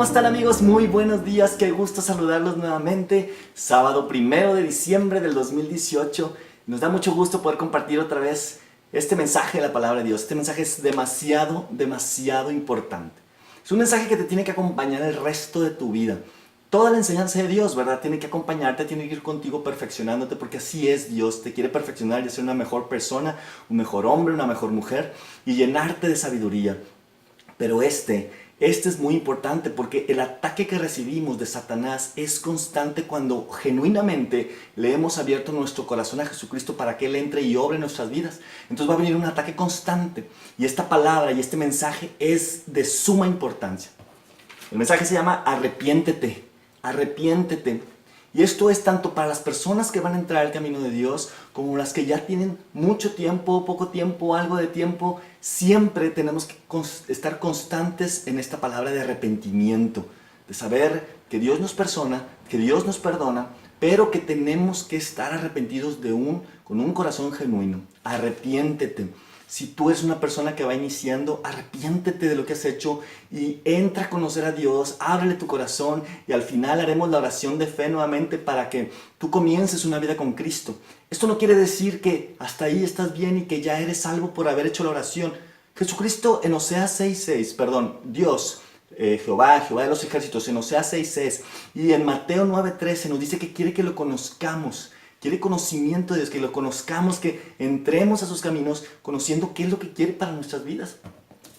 están, amigos? Muy buenos días, qué gusto saludarlos nuevamente. Sábado 1 de diciembre del 2018. Nos da mucho gusto poder compartir otra vez este mensaje de la palabra de Dios. Este mensaje es demasiado importante. Es un mensaje que te tiene que acompañar el resto de tu vida. Toda la enseñanza de Dios, ¿verdad? Tiene que acompañarte, tiene que ir contigo perfeccionándote, porque así es Dios. Te quiere perfeccionar y hacer una mejor persona, un mejor hombre, una mejor mujer y llenarte de sabiduría. Pero este es muy importante porque el ataque que recibimos de Satanás es constante cuando genuinamente le hemos abierto nuestro corazón a Jesucristo para que Él entre y obre en nuestras vidas. Entonces va a venir un ataque constante y esta palabra y este mensaje es de suma importancia. El mensaje se llama arrepiéntete, arrepiéntete. Y esto es tanto para las personas que van a entrar al camino de Dios como las que ya tienen mucho tiempo, poco tiempo, algo de tiempo. Siempre tenemos que estar constantes en esta palabra de arrepentimiento, de saber que Dios nos persona, que Dios nos perdona, pero que tenemos que estar arrepentidos con un corazón genuino. Arrepiéntete. Si tú eres una persona que va iniciando, arrepiéntete de lo que has hecho y entra a conocer a Dios, ábrele tu corazón y al final haremos la oración de fe nuevamente para que tú comiences una vida con Cristo. Esto no quiere decir que hasta ahí estás bien y que ya eres salvo por haber hecho la oración. Jesucristo en Oseas 6:6, Dios, Jehová de los ejércitos, en Oseas 6:6 y en Mateo 9:13 nos dice que quiere que lo conozcamos. Quiere conocimiento de Dios, que lo conozcamos, que entremos a sus caminos conociendo qué es lo que quiere para nuestras vidas.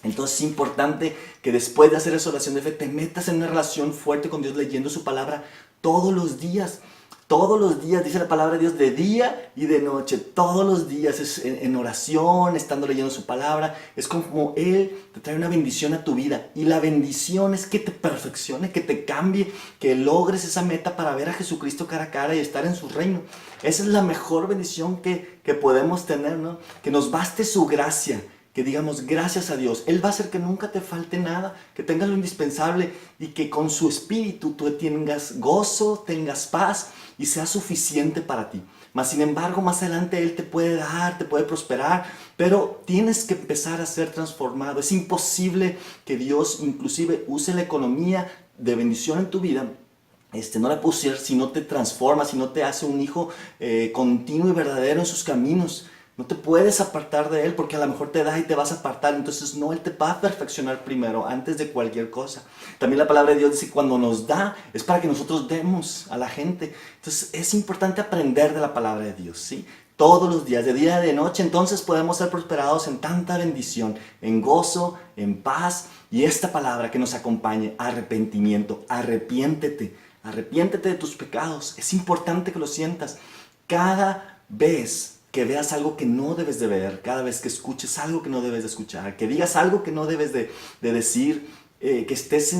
Entonces es importante que después de hacer esa oración de fe te metas en una relación fuerte con Dios leyendo su palabra todos los días. Todos los días, dice la palabra de Dios, de día y de noche, todos los días, es en oración, estando leyendo su palabra, es como Él te trae una bendición a tu vida. Y la bendición es que te perfeccione, que te cambie, que logres esa meta para ver a Jesucristo cara a cara y estar en su reino. Esa es la mejor bendición que podemos tener, ¿no? Que nos baste su gracia. Que digamos gracias a Dios. Él va a hacer que nunca te falte nada, que tengas lo indispensable y que con su espíritu tú tengas gozo, tengas paz y sea suficiente para ti. Mas sin embargo, más adelante Él te puede dar, te puede prosperar, pero tienes que empezar a ser transformado. Es imposible que Dios inclusive use la economía de bendición en tu vida. No la puede usar si no te transforma, si no te hace un hijo continuo y verdadero en sus caminos. No te puedes apartar de Él porque a lo mejor te da y te vas a apartar. Entonces no, Él te va a perfeccionar primero, antes de cualquier cosa. También la palabra de Dios dice que cuando nos da es para que nosotros demos a la gente. Entonces es importante aprender de la palabra de Dios, ¿sí? Todos los días, de día y de noche, entonces podemos ser prosperados en tanta bendición, en gozo, en paz. Y esta palabra que nos acompañe, arrepentimiento, arrepiéntete. Arrepiéntete de tus pecados. Es importante que lo sientas. Cada vez que veas algo que no debes de ver, cada vez que escuches algo que no debes de escuchar, que digas algo que no debes de decir, que estés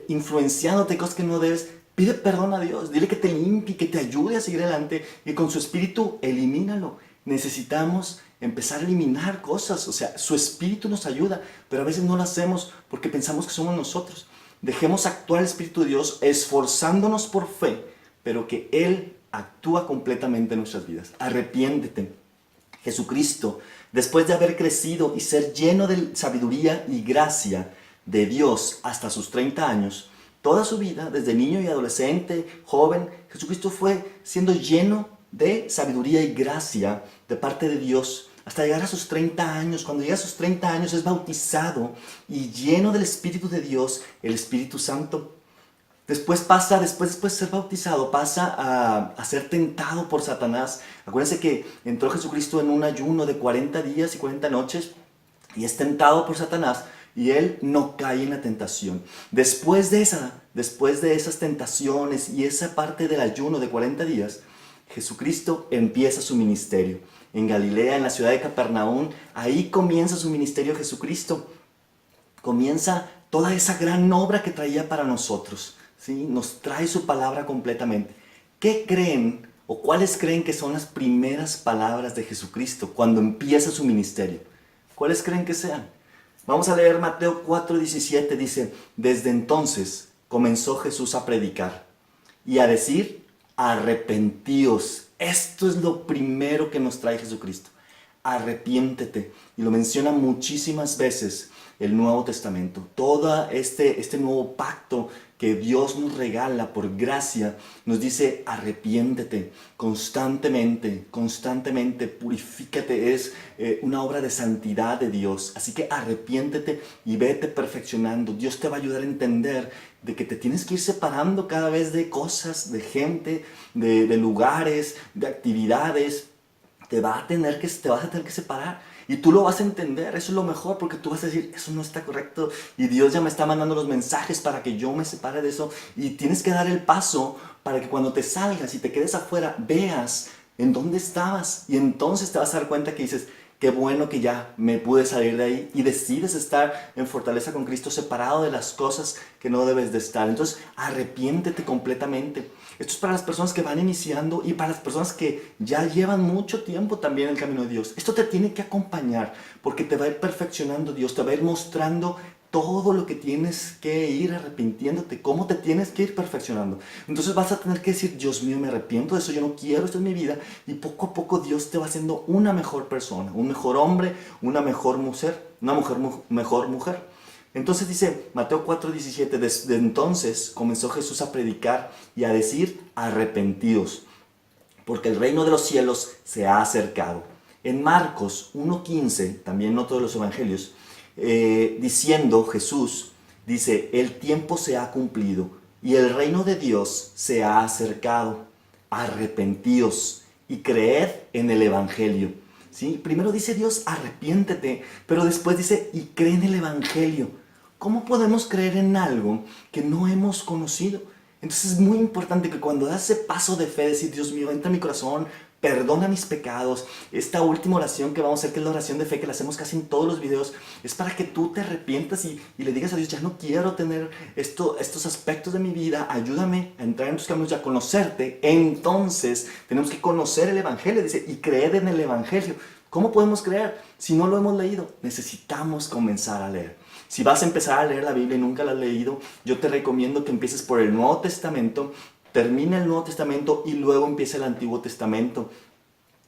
influenciándote cosas que no debes, pide perdón a Dios, dile que te limpie, que te ayude a seguir adelante y con su espíritu elimínalo. Necesitamos empezar a eliminar cosas, o sea, su espíritu nos ayuda, pero a veces no lo hacemos porque pensamos que somos nosotros. Dejemos actuar el Espíritu de Dios esforzándonos por fe, pero que Él actúa completamente en nuestras vidas. Arrepiéntete. Jesucristo, después de haber crecido y ser lleno de sabiduría y gracia de Dios hasta sus 30 años, toda su vida, desde niño y adolescente, joven, Jesucristo fue siendo lleno de sabiduría y gracia de parte de Dios hasta llegar a sus 30 años. Cuando llega a sus 30 años es bautizado y lleno del Espíritu de Dios, el Espíritu Santo. Después de ser bautizado, pasa a ser tentado por Satanás. Acuérdense que entró Jesucristo en un ayuno de 40 días y 40 noches y es tentado por Satanás y él no cae en la tentación. Después de esas tentaciones y esa parte del ayuno de 40 días, Jesucristo empieza su ministerio. En Galilea, en la ciudad de Capernaum, ahí comienza su ministerio Jesucristo. Comienza toda esa gran obra que traía para nosotros. ¿Sí? Nos trae su palabra completamente. ¿Qué creen o cuáles creen que son las primeras palabras de Jesucristo cuando empieza su ministerio? ¿Cuáles creen que sean? Vamos a leer Mateo 4:17. Dice, desde entonces comenzó Jesús a predicar y a decir, arrepentíos. Esto es lo primero que nos trae Jesucristo. Arrepiéntete. Y lo menciona muchísimas veces. el Nuevo Testamento. Todo este nuevo pacto que Dios nos regala por gracia, nos dice arrepiéntete constantemente, constantemente, purifícate, es una obra de santidad de Dios. Así que arrepiéntete y vete perfeccionando. Dios te va a ayudar a entender de que te tienes que ir separando cada vez de cosas, de gente, de lugares, de actividades. Te vas a tener que separar. Y tú lo vas a entender, eso es lo mejor, porque tú vas a decir, eso no está correcto. Y Dios ya me está mandando los mensajes para que yo me separe de eso. Y tienes que dar el paso para que cuando te salgas y te quedes afuera, veas en dónde estabas. Y entonces te vas a dar cuenta que dices, qué bueno que ya me pude salir de ahí. Y decides estar en fortaleza con Cristo, separado de las cosas que no debes de estar. Entonces, arrepiéntete completamente. Esto es para las personas que van iniciando y para las personas que ya llevan mucho tiempo también en el camino de Dios. Esto te tiene que acompañar porque te va a ir perfeccionando Dios, te va a ir mostrando todo lo que tienes que ir arrepintiéndote, cómo te tienes que ir perfeccionando. Entonces vas a tener que decir, Dios mío, me arrepiento de eso, yo no quiero esto en mi vida. Y poco a poco Dios te va haciendo una mejor persona, un mejor hombre, una mejor mujer, mejor mujer. Entonces dice Mateo 4:17, desde entonces comenzó Jesús a predicar y a decir, arrepentidos, porque el reino de los cielos se ha acercado. En Marcos 1:15, también no todos los evangelios, diciendo Jesús, dice, el tiempo se ha cumplido y el reino de Dios se ha acercado. Arrepentidos y creed en el evangelio. ¿Sí? Primero dice Dios, arrepiéntete, pero después dice, y cree en el evangelio. ¿Cómo podemos creer en algo que no hemos conocido? Entonces es muy importante que cuando das ese paso de fe, decir, Dios mío, entra en mi corazón, perdona mis pecados. Esta última oración que vamos a hacer, que es la oración de fe, que la hacemos casi en todos los videos, es para que tú te arrepientas y le digas a Dios, ya no quiero tener estos aspectos de mi vida, ayúdame a entrar en tus caminos y a conocerte. Entonces tenemos que conocer el evangelio, dice, y creer en el evangelio. ¿Cómo podemos creer si no lo hemos leído? Necesitamos comenzar a leer. Si vas a empezar a leer la Biblia y nunca la has leído, yo te recomiendo que empieces por el Nuevo Testamento, termina el Nuevo Testamento y luego empieza el Antiguo Testamento.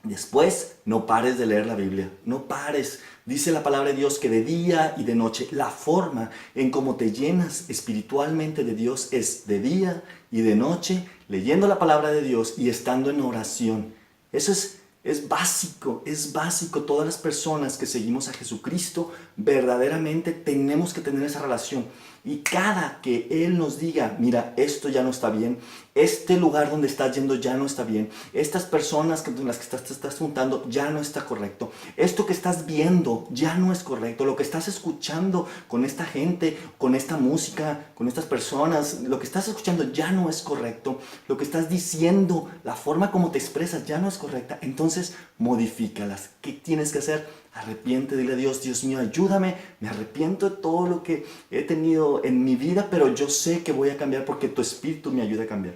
Después, no pares de leer la Biblia, no pares. Dice la palabra de Dios que de día y de noche, la forma en cómo te llenas espiritualmente de Dios es de día y de noche, leyendo la palabra de Dios y estando en oración. Eso es básico, es básico. Todas las personas que seguimos a Jesucristo, verdaderamente tenemos que tener esa relación. Y cada que Él nos diga, mira, esto ya no está bien, este lugar donde estás yendo ya no está bien, estas personas con las que te estás juntando ya no está correcto, esto que estás viendo ya no es correcto, lo que estás escuchando con esta gente, con esta música, con estas personas, lo que estás escuchando ya no es correcto, lo que estás diciendo, la forma como te expresas ya no es correcta, entonces modifícalas. ¿Qué tienes que hacer? Arrepiente, dile a Dios, Dios mío, ayúdame, me arrepiento de todo lo que he tenido en mi vida, pero yo sé que voy a cambiar porque tu Espíritu me ayuda a cambiar.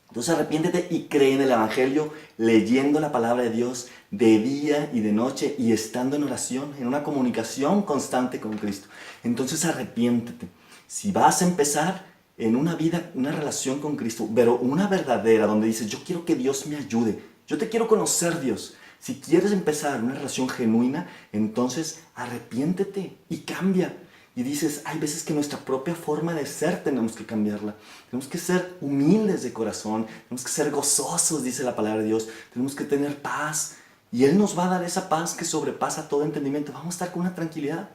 Entonces arrepiéntete y cree en el Evangelio, leyendo la palabra de Dios de día y de noche y estando en oración, en una comunicación constante con Cristo. Entonces arrepiéntete. Si vas a empezar en una vida, una relación con Cristo, pero una verdadera, donde dices, yo quiero que Dios me ayude, yo te quiero conocer, Dios. Si quieres empezar una relación genuina, entonces arrepiéntete y cambia. Y dices, hay veces que nuestra propia forma de ser tenemos que cambiarla. Tenemos que ser humildes de corazón, tenemos que ser gozosos, dice la palabra de Dios. Tenemos que tener paz. Y Él nos va a dar esa paz que sobrepasa todo entendimiento. Vamos a estar con una tranquilidad,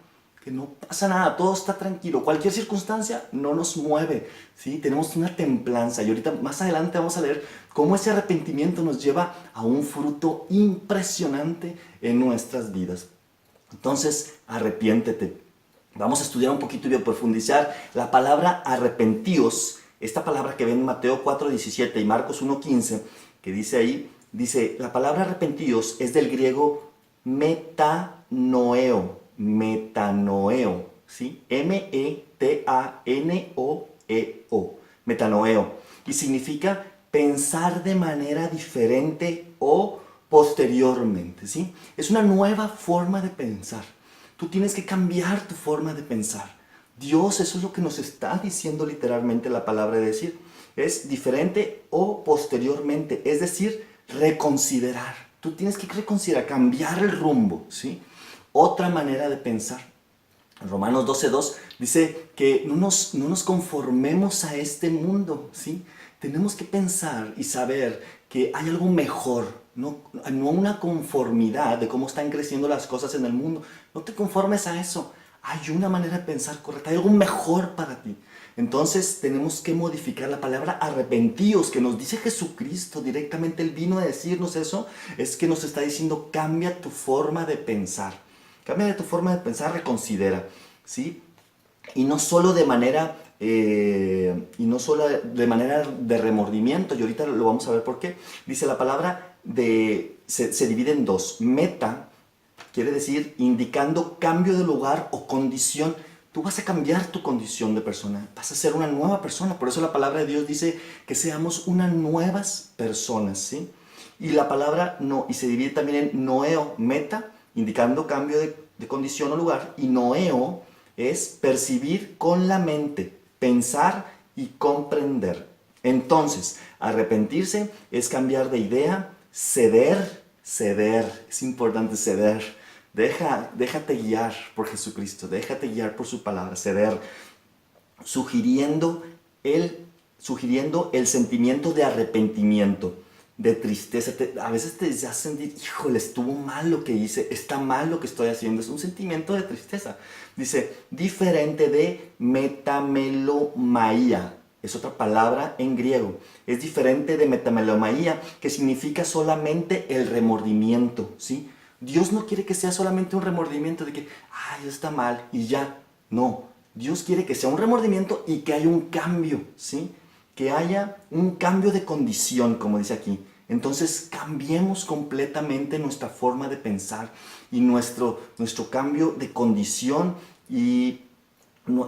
que no pasa nada, todo está tranquilo. Cualquier circunstancia no nos mueve, ¿sí? Tenemos una templanza. Y ahorita más adelante vamos a leer cómo ese arrepentimiento nos lleva a un fruto impresionante en nuestras vidas. Entonces, arrepiéntete. Vamos a estudiar un poquito y a profundizar la palabra arrepentíos. Esta palabra que ven en Mateo 4:17 y Marcos 1:15, que dice ahí, dice, la palabra arrepentíos es del griego metanoeo, ¿sí? M-E-T-A-N-O-E-O, metanoeo, y significa pensar de manera diferente o posteriormente, ¿sí? Es una nueva forma de pensar. Tú tienes que cambiar tu forma de pensar. Dios, eso es lo que nos está diciendo literalmente la palabra de decir. Es diferente o posteriormente, es decir, reconsiderar. Tú tienes que reconsiderar, cambiar el rumbo, ¿sí? Otra manera de pensar. Romanos 12:2 dice que no nos conformemos a este mundo, ¿sí? Tenemos que pensar y saber que hay algo mejor, no una conformidad de cómo están creciendo las cosas en el mundo. No te conformes a eso. Hay una manera de pensar correcta, hay algo mejor para ti. Entonces tenemos que modificar la palabra arrepentíos, que nos dice Jesucristo directamente. Él vino a decirnos eso, es que nos está diciendo cambia tu forma de pensar. Cambia de tu forma de pensar, reconsidera, ¿sí? Y no solo de manera, de remordimiento, y ahorita lo vamos a ver por qué. Dice la palabra, se divide en dos. Meta quiere decir indicando cambio de lugar o condición. Tú vas a cambiar tu condición de persona, vas a ser una nueva persona. Por eso la palabra de Dios dice que seamos unas nuevas personas, ¿sí? Y la palabra no, y se divide también en noeo, meta, indicando cambio de condición o lugar, y noeo es percibir con la mente, pensar y comprender. Entonces, arrepentirse es cambiar de idea, ceder, es importante ceder. Déjate guiar por Jesucristo, déjate guiar por su palabra, ceder, sugiriendo el sentimiento de arrepentimiento, de tristeza. A veces te hace sentir, híjole, estuvo mal lo que hice, está mal lo que estoy haciendo. Es un sentimiento de tristeza. Dice, diferente de metamelomaía. Es otra palabra en griego. Es diferente de metamelomaía, que significa solamente el remordimiento, ¿sí? Dios no quiere que sea solamente un remordimiento de que, ay, está mal y ya. No, Dios quiere que sea un remordimiento y que haya un cambio, ¿sí? Que haya un cambio de condición, como dice aquí. Entonces cambiemos completamente nuestra forma de pensar y nuestro cambio de condición, y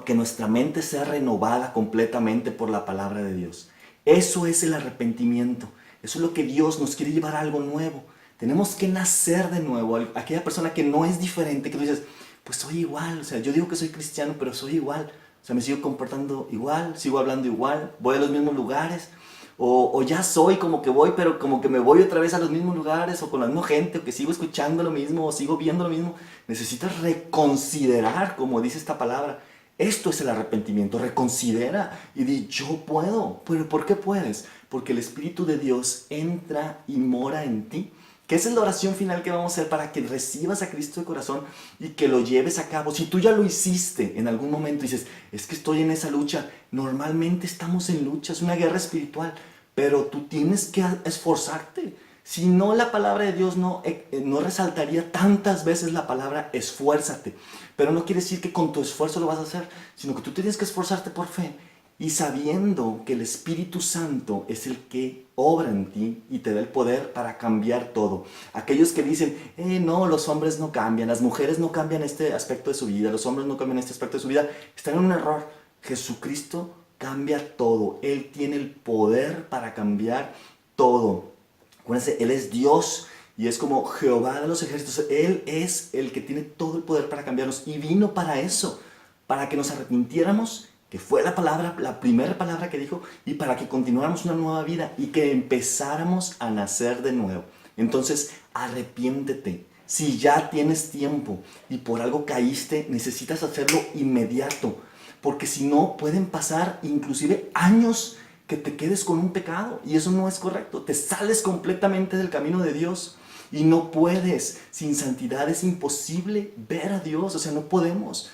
que nuestra mente sea renovada completamente por la palabra de Dios. Eso es el arrepentimiento. Eso es lo que Dios nos quiere llevar a algo nuevo. Tenemos que nacer de nuevo. Aquella persona que no es diferente, que tú dices, pues soy igual. O sea, yo digo que soy cristiano, pero soy igual. O sea, me sigo comportando igual, sigo hablando igual, voy a los mismos lugares. O ya soy como que voy, pero como que me voy otra vez a los mismos lugares, o con la misma gente, o que sigo escuchando lo mismo, o sigo viendo lo mismo. Necesitas reconsiderar, como dice esta palabra. Esto es el arrepentimiento. Reconsidera y di, yo puedo. ¿Pero por qué puedes? Porque el Espíritu de Dios entra y mora en ti. Que esa es la oración final que vamos a hacer para que recibas a Cristo de corazón y que lo lleves a cabo. Si tú ya lo hiciste en algún momento y dices, es que estoy en esa lucha. Normalmente estamos en lucha, es una guerra espiritual, pero tú tienes que esforzarte. Si no, la palabra de Dios no resaltaría tantas veces la palabra esfuérzate. Pero no quiere decir que con tu esfuerzo lo vas a hacer, sino que tú tienes que esforzarte por fe. Y sabiendo que el Espíritu Santo es el que obra en ti y te da el poder para cambiar todo. Aquellos que dicen, no, los hombres no cambian, las mujeres no cambian este aspecto de su vida, los hombres no cambian este aspecto de su vida, están en un error. Jesucristo cambia todo. Él tiene el poder para cambiar todo. Acuérdense, Él es Dios y es como Jehová de los ejércitos. Él es el que tiene todo el poder para cambiarnos y vino para eso, para que nos arrepintiéramos, que fue la palabra, la primera palabra que dijo, y para que continuáramos una nueva vida y que empezáramos a nacer de nuevo. Entonces, arrepiéntete. Si ya tienes tiempo y por algo caíste, necesitas hacerlo inmediato, porque si no, pueden pasar inclusive años que te quedes con un pecado, y eso no es correcto. Te sales completamente del camino de Dios y no puedes. Sin santidad es imposible ver a Dios. O sea, no podemos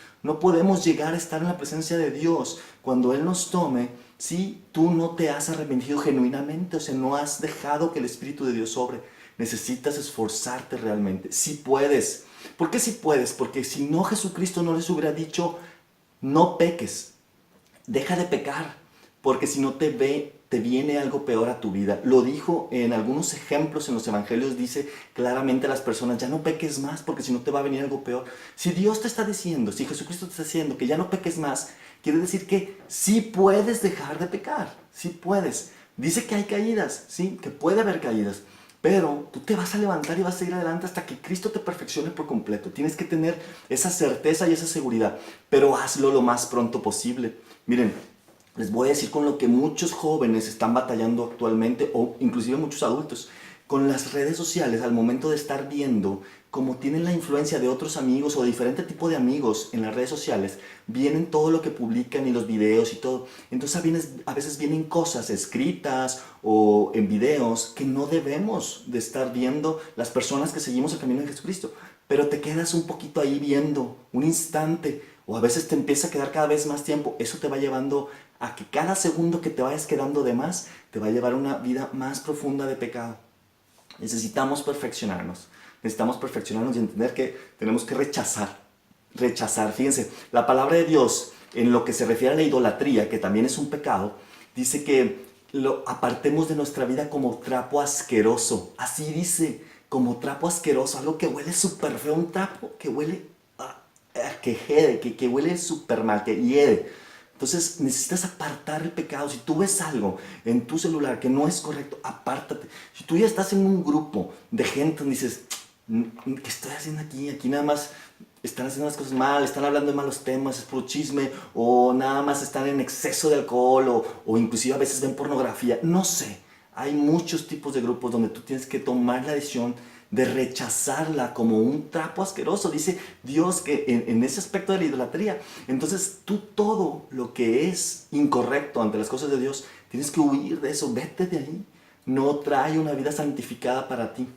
llegar a estar en la presencia de Dios cuando Él nos tome si tú no te has arrepentido genuinamente. O sea, no has dejado que el Espíritu de Dios obre. Necesitas esforzarte realmente. Si puedes. ¿Por qué si puedes? Porque si no, Jesucristo no les hubiera dicho, no peques, deja de pecar, porque si no te viene algo peor a tu vida. Lo dijo en algunos ejemplos en los evangelios, dice claramente a las personas, ya no peques más, porque si no te va a venir algo peor. Si Dios te está diciendo, si Jesucristo te está diciendo que ya no peques más, quiere decir que sí puedes dejar de pecar, sí puedes. Dice que hay caídas, sí, que puede haber caídas, pero tú te vas a levantar y vas a seguir adelante hasta que Cristo te perfeccione por completo. Tienes que tener esa certeza y esa seguridad, pero hazlo lo más pronto posible. Miren, les voy a decir con lo que muchos jóvenes están batallando actualmente, o inclusive muchos adultos, con las redes sociales, al momento de estar viendo como tienen la influencia de otros amigos o de diferente tipo de amigos en las redes sociales, vienen todo lo que publican y los videos y todo. Entonces a veces vienen cosas escritas o en videos que no debemos de estar viendo las personas que seguimos el camino de Jesucristo. Pero te quedas un poquito ahí viendo, un instante, o a veces te empieza a quedar cada vez más tiempo. Eso te va llevando a que cada segundo que te vayas quedando de más, te va a llevar a una vida más profunda de pecado. Necesitamos perfeccionarnos. Necesitamos perfeccionarnos y entender que tenemos que rechazar. Fíjense, la palabra de Dios, en lo que se refiere a la idolatría, que también es un pecado, dice que lo apartemos de nuestra vida como trapo asqueroso. Así dice, como trapo asqueroso, algo que huele súper feo, un trapo que huele, que jede, que huele súper mal, que hiede. Entonces necesitas apartar el pecado. Si tú ves algo en tu celular que no es correcto, apártate. Si tú ya estás en un grupo de gente donde dices, ¿qué estoy haciendo aquí? Aquí nada más están haciendo las cosas mal, están hablando de malos temas, es puro chisme, o nada más están en exceso de alcohol, o inclusive a veces ven pornografía. No sé, hay muchos tipos de grupos donde tú tienes que tomar la decisión de rechazarla como un trapo asqueroso. Dice Dios que en ese aspecto de la idolatría, entonces tú todo lo que es incorrecto ante las cosas de Dios, tienes que huir de eso, vete de ahí. No trae una vida santificada para ti.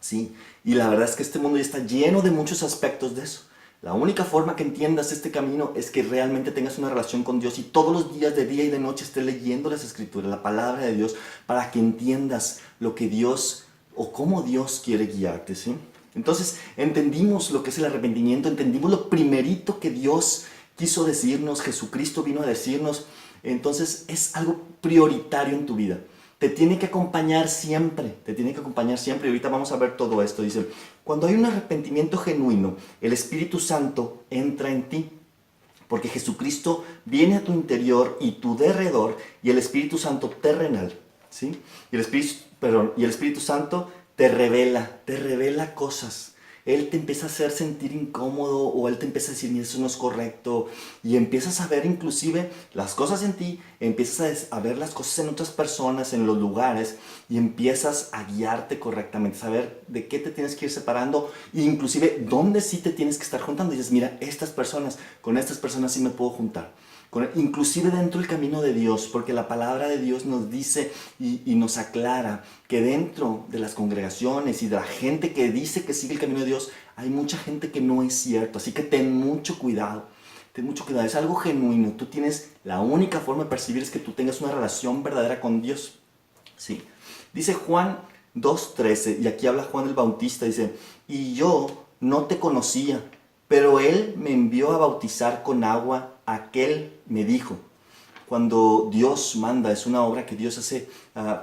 ¿Sí? Y la verdad es que este mundo ya está lleno de muchos aspectos de eso. La única forma que entiendas este camino es que realmente tengas una relación con Dios y todos los días, de día y de noche, estés leyendo las Escrituras, la palabra de Dios, para que entiendas lo que Dios o cómo Dios quiere guiarte, ¿sí? Entonces entendimos lo que es el arrepentimiento, entendimos lo primerito que Dios quiso decirnos, Jesucristo vino a decirnos. Entonces es algo prioritario en tu vida. Te tiene que acompañar siempre, te tiene que acompañar siempre. Y ahorita vamos a ver todo esto. Dice, cuando hay un arrepentimiento genuino, el Espíritu Santo entra en ti. Porque Jesucristo viene a tu interior y tu derredor, y el Espíritu Santo terrenal, ¿sí? Y el Espíritu Santo te revela cosas. Él te empieza a hacer sentir incómodo, o Él te empieza a decir, mira, eso no es correcto, y empiezas a ver inclusive las cosas en ti, empiezas a ver las cosas en otras personas, en los lugares, y empiezas a guiarte correctamente, saber de qué te tienes que ir separando, e inclusive dónde sí te tienes que estar juntando. Y dices, mira, con estas personas sí me puedo juntar. Inclusive dentro del camino de Dios, porque la palabra de Dios nos dice y nos aclara que dentro de las congregaciones y de la gente que dice que sigue el camino de Dios, hay mucha gente que no es cierto. Así que ten mucho cuidado. Ten mucho cuidado. Es algo genuino. Tú tienes, la única forma de percibir es que tú tengas una relación verdadera con Dios. Sí. Dice Juan 2:13, y aquí habla Juan el Bautista, dice, y yo no te conocía, pero Él me envió a bautizar con agua. Aquel me dijo. Cuando Dios manda, es una obra que Dios hace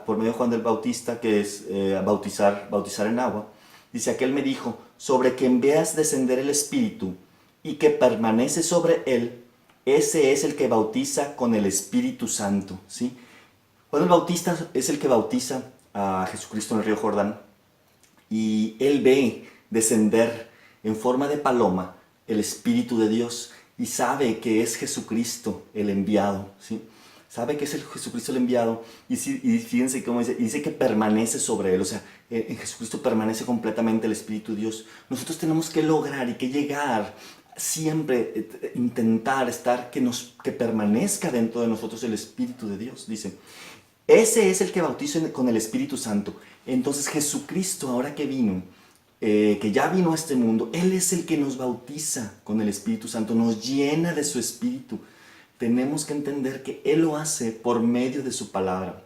por medio de Juan el Bautista, que es bautizar en agua. Dice, aquel me dijo, sobre quien veas descender el Espíritu y que permanece sobre él, ese es el que bautiza con el Espíritu Santo. ¿Sí? Juan el Bautista es el que bautiza a Jesucristo en el río Jordán, y él ve descender en forma de paloma el Espíritu de Dios, y sabe que es Jesucristo el enviado, ¿sí? Sabe que es el Jesucristo el enviado, y fíjense cómo dice que permanece sobre él. O sea, en Jesucristo permanece completamente el Espíritu de Dios. Nosotros tenemos que lograr y que llegar siempre, intentar estar, que permanezca dentro de nosotros el Espíritu de Dios. Dice, ese es el que bautiza con el Espíritu Santo. Entonces Jesucristo, ahora que vino, que ya vino a este mundo, Él es el que nos bautiza con el Espíritu Santo, nos llena de su Espíritu. Tenemos que entender que Él lo hace por medio de su palabra,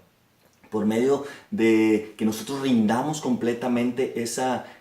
por medio de que nosotros rindamos completamente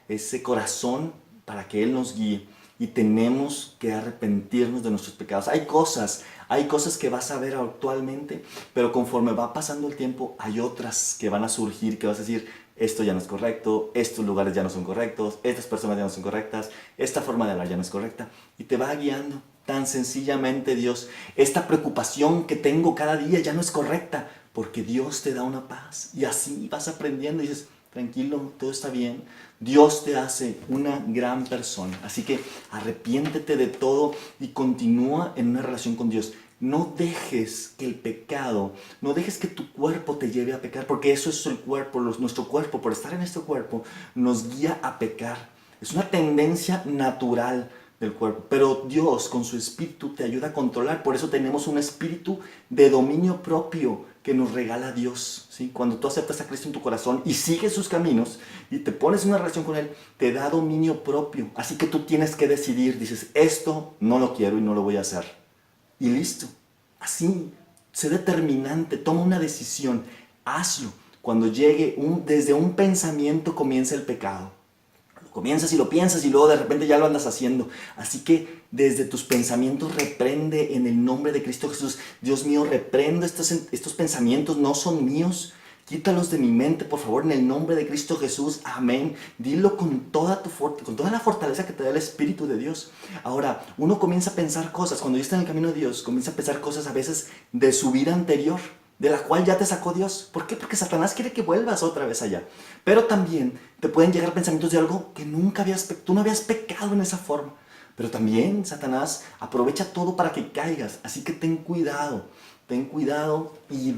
ese corazón para que Él nos guíe. Y tenemos que arrepentirnos de nuestros pecados. Hay cosas que vas a ver actualmente, pero conforme va pasando el tiempo, hay otras que van a surgir, que vas a decir, esto ya no es correcto, estos lugares ya no son correctos, estas personas ya no son correctas, esta forma de hablar ya no es correcta. Y te va guiando tan sencillamente Dios. Esta preocupación que tengo cada día ya no es correcta, porque Dios te da una paz. Y así vas aprendiendo y dices, tranquilo, todo está bien. Dios te hace una gran persona. Así que arrepiéntete de todo y continúa en una relación con Dios. no dejes que el pecado, no dejes que tu cuerpo te lleve a pecar, porque eso es el cuerpo, nuestro cuerpo, por estar en este cuerpo, nos guía a pecar. Es una tendencia natural del cuerpo, pero Dios con su espíritu te ayuda a controlar. Por eso tenemos un espíritu de dominio propio que nos regala Dios, ¿sí? Cuando tú aceptas a Cristo en tu corazón y sigues sus caminos y te pones en una relación con Él, te da dominio propio. Así que tú tienes que decidir, dices, esto no lo quiero y no lo voy a hacer. Y listo. Así, sé determinante, toma una decisión, hazlo. Cuando llegue desde un pensamiento comienza el pecado. Comienzas y lo piensas y luego de repente ya lo andas haciendo. Así que desde tus pensamientos reprende en el nombre de Cristo Jesús. Dios mío, reprendo estos pensamientos, no son míos. Quítalos de mi mente, por favor, en el nombre de Cristo Jesús. Amén. Dilo con toda la fortaleza que te da el Espíritu de Dios. Ahora, uno comienza a pensar cosas. Cuando ya está en el camino de Dios, comienza a pensar cosas a veces de su vida anterior, de la cual ya te sacó Dios. ¿Por qué? Porque Satanás quiere que vuelvas otra vez allá. Pero también te pueden llegar pensamientos de algo que tú no habías pecado en esa forma. Pero también Satanás aprovecha todo para que caigas. Así que ten cuidado y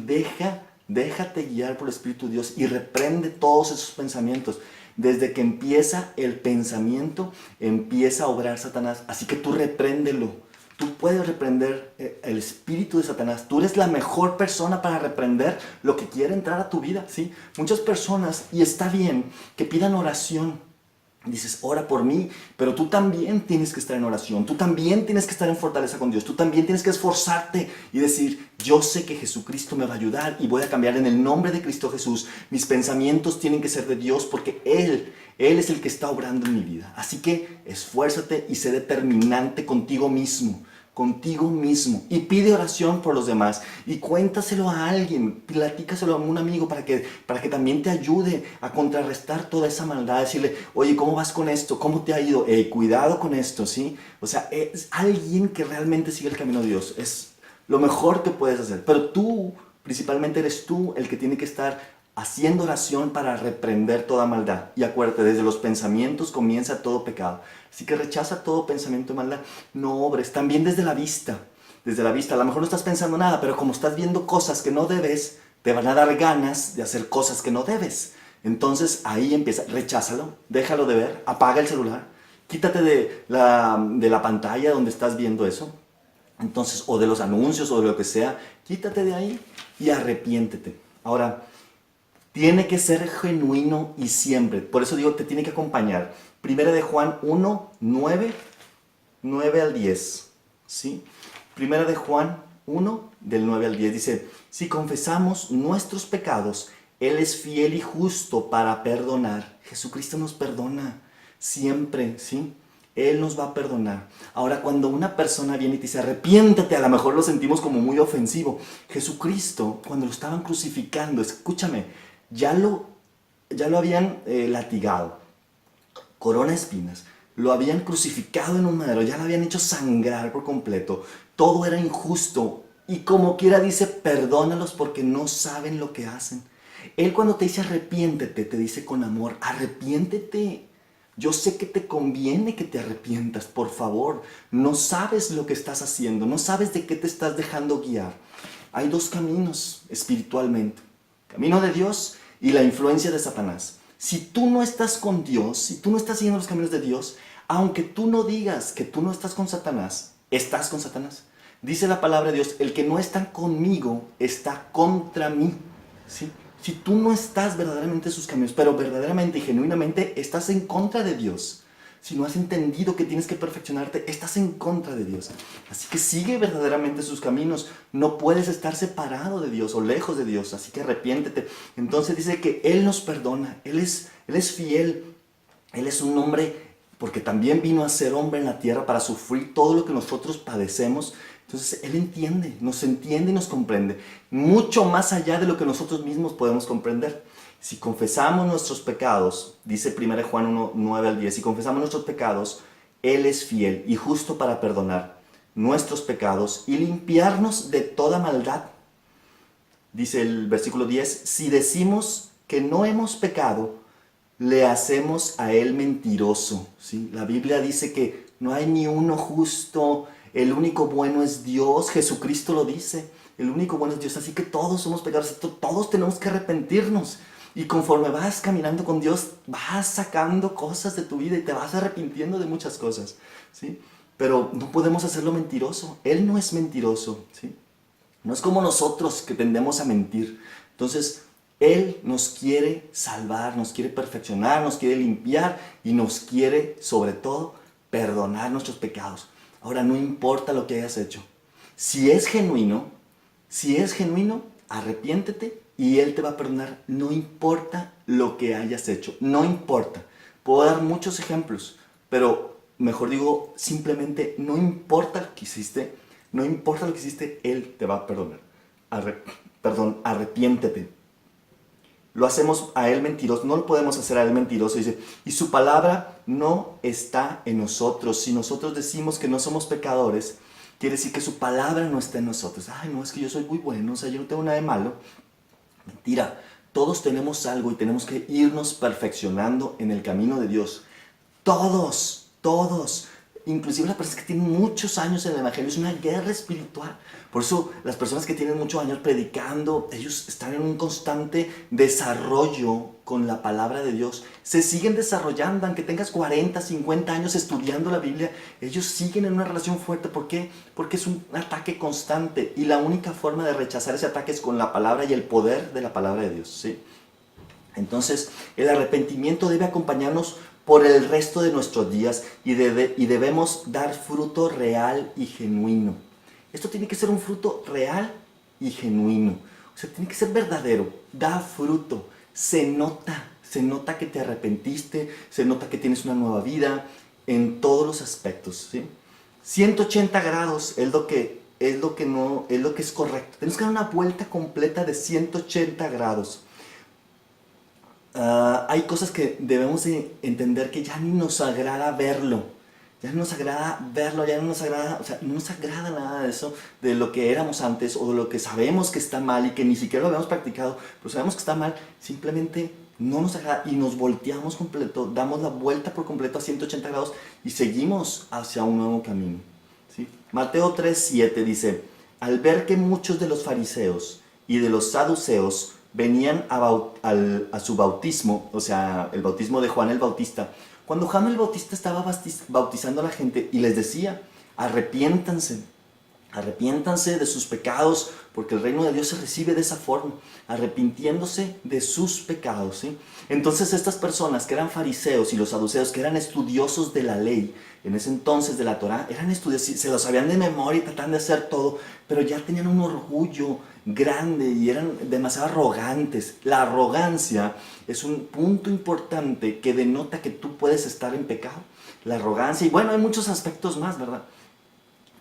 déjate guiar por el Espíritu de Dios y reprende todos esos pensamientos. Desde que empieza el pensamiento, empieza a obrar Satanás. Así que tú repréndelo. Tú puedes reprender el espíritu de Satanás. Tú eres la mejor persona para reprender lo que quiere entrar a tu vida, ¿sí? Muchas personas, y está bien, que pidan oración. Dices, ora por mí, pero tú también tienes que estar en oración. Tú también tienes que estar en fortaleza con Dios. Tú también tienes que esforzarte y decir, yo sé que Jesucristo me va a ayudar y voy a cambiar en el nombre de Cristo Jesús. Mis pensamientos tienen que ser de Dios porque Él es el que está obrando en mi vida. Así que esfuérzate y sé determinante contigo mismo y pide oración por los demás y cuéntaselo a alguien, platícaselo a un amigo para que también te ayude a contrarrestar toda esa maldad, decirle, oye, ¿cómo vas con esto? ¿Cómo te ha ido? Cuidado con esto, ¿sí? O sea, es alguien que realmente sigue el camino de Dios, es lo mejor que puedes hacer, pero tú, principalmente eres tú el que tiene que estar haciendo oración para reprender toda maldad. Y acuérdate, desde los pensamientos comienza todo pecado. Así que rechaza todo pensamiento de maldad. No obres. También desde la vista. Desde la vista. A lo mejor no estás pensando nada, pero como estás viendo cosas que no debes, te van a dar ganas de hacer cosas que no debes. Entonces ahí empieza. Recházalo. Déjalo de ver. Apaga el celular. Quítate de la pantalla donde estás viendo eso. Entonces, o de los anuncios o de lo que sea. Quítate de ahí y arrepiéntete. Ahora, tiene que ser genuino y siempre. Por eso digo, te tiene que acompañar. Primera de Juan 1, 9 al 10. ¿Sí? Primera de Juan 1, del 9 al 10. Dice, si confesamos nuestros pecados, Él es fiel y justo para perdonar. Jesucristo nos perdona siempre, ¿sí? Él nos va a perdonar. Ahora, cuando una persona viene y te dice, arrepiéntete, a lo mejor lo sentimos como muy ofensivo. Jesucristo, cuando lo estaban crucificando, escúchame, ya lo habían latigado, corona de espinas, lo habían crucificado en un madero, ya lo habían hecho sangrar por completo, todo era injusto y como quiera dice, perdónalos porque no saben lo que hacen. Él cuando te dice arrepiéntete, te dice con amor, arrepiéntete. Yo sé que te conviene que te arrepientas, por favor. No sabes lo que estás haciendo, no sabes de qué te estás dejando guiar. Hay dos caminos espiritualmente. Camino de Dios y la influencia de Satanás. Si tú no estás con Dios, si tú no estás siguiendo los caminos de Dios, aunque tú no digas que tú no estás con Satanás, estás con Satanás. Dice la palabra de Dios, el que no está conmigo está contra mí. ¿Sí? Si tú no estás verdaderamente en sus caminos, pero verdaderamente y genuinamente estás en contra de Dios, si no has entendido que tienes que perfeccionarte, estás en contra de Dios. Así que sigue verdaderamente sus caminos. No puedes estar separado de Dios o lejos de Dios. Así que arrepiéntete. Entonces dice que Él nos perdona. Él es fiel. Él es un hombre porque también vino a ser hombre en la tierra para sufrir todo lo que nosotros padecemos. Entonces Él nos entiende y nos comprende. Mucho más allá de lo que nosotros mismos podemos comprender. Si confesamos nuestros pecados, dice 1 Juan 1, 9 al 10, si confesamos nuestros pecados, Él es fiel y justo para perdonar nuestros pecados y limpiarnos de toda maldad. Dice el versículo 10, si decimos que no hemos pecado, le hacemos a Él mentiroso. ¿Sí? La Biblia dice que no hay ni uno justo, El único bueno es Dios, Jesucristo lo dice. El único bueno es Dios, así que todos somos pecadores, todos tenemos que arrepentirnos. Y conforme vas caminando con Dios, vas sacando cosas de tu vida y te vas arrepintiendo de muchas cosas, ¿sí? Pero no podemos hacerlo mentiroso. Él no es mentiroso, ¿sí? No es como nosotros que tendemos a mentir. Entonces, Él nos quiere salvar, nos quiere perfeccionar, nos quiere limpiar y nos quiere, sobre todo, perdonar nuestros pecados. Ahora, no importa lo que hayas hecho. Si es genuino, arrepiéntete y Él te va a perdonar. No importa lo que hayas hecho, no importa. Puedo dar muchos ejemplos, pero mejor digo, simplemente no importa lo que hiciste, no importa lo que hiciste, Él te va a perdonar. Arrepiéntete. Lo hacemos a Él mentiroso, no lo podemos hacer a Él mentiroso. Dice, y su palabra no está en nosotros. Si nosotros decimos que no somos pecadores, quiere decir que su palabra no está en nosotros. Ay, no, es que yo soy muy bueno, o sea, yo no tengo nada de malo. Mentira, todos tenemos algo y tenemos que irnos perfeccionando en el camino de Dios. Todos. Inclusive las personas que tienen muchos años en el Evangelio, es una guerra espiritual. Por eso las personas que tienen muchos años predicando, ellos están en un constante desarrollo con la palabra de Dios. Se siguen desarrollando, aunque tengas 40, 50 años estudiando la Biblia, ellos siguen en una relación fuerte. ¿Por qué? Porque es un ataque constante y la única forma de rechazar ese ataque es con la palabra y el poder de la palabra de Dios, ¿sí? Entonces, el arrepentimiento debe acompañarnos por el resto de nuestros días y debemos dar fruto real y genuino. Esto tiene que ser un fruto real y genuino. O sea, tiene que ser verdadero, da fruto, se nota que te arrepentiste, se nota que tienes una nueva vida en todos los aspectos, ¿sí? 180 grados es lo que es correcto. Tenemos que dar una vuelta completa de 180 grados. Hay cosas que debemos entender que ya ni nos agrada verlo. Ya no nos agrada verlo, ya no nos agrada, o sea, no nos agrada nada de eso, de lo que éramos antes o de lo que sabemos que está mal y que ni siquiera lo habíamos practicado, pero sabemos que está mal, simplemente no nos agrada y nos volteamos completo, damos la vuelta por completo a 180 grados y seguimos hacia un nuevo camino, ¿sí? Mateo 3:7 dice, al ver que muchos de los fariseos y de los saduceos venían a su bautismo, o sea, el bautismo de Juan el Bautista, cuando Juan el Bautista estaba bautizando a la gente y les decía, arrepiéntanse de sus pecados, porque el reino de Dios se recibe de esa forma, arrepintiéndose de sus pecados, ¿sí? Entonces estas personas que eran fariseos y los saduceos, que eran estudiosos de la ley, en ese entonces de la Torá, eran estudiosos, se lo sabían de memoria y trataban de hacer todo, pero ya tenían un orgullo grande y eran demasiado arrogantes. La arrogancia es un punto importante que denota que tú puedes estar en pecado. La arrogancia, y bueno, hay muchos aspectos más, ¿verdad?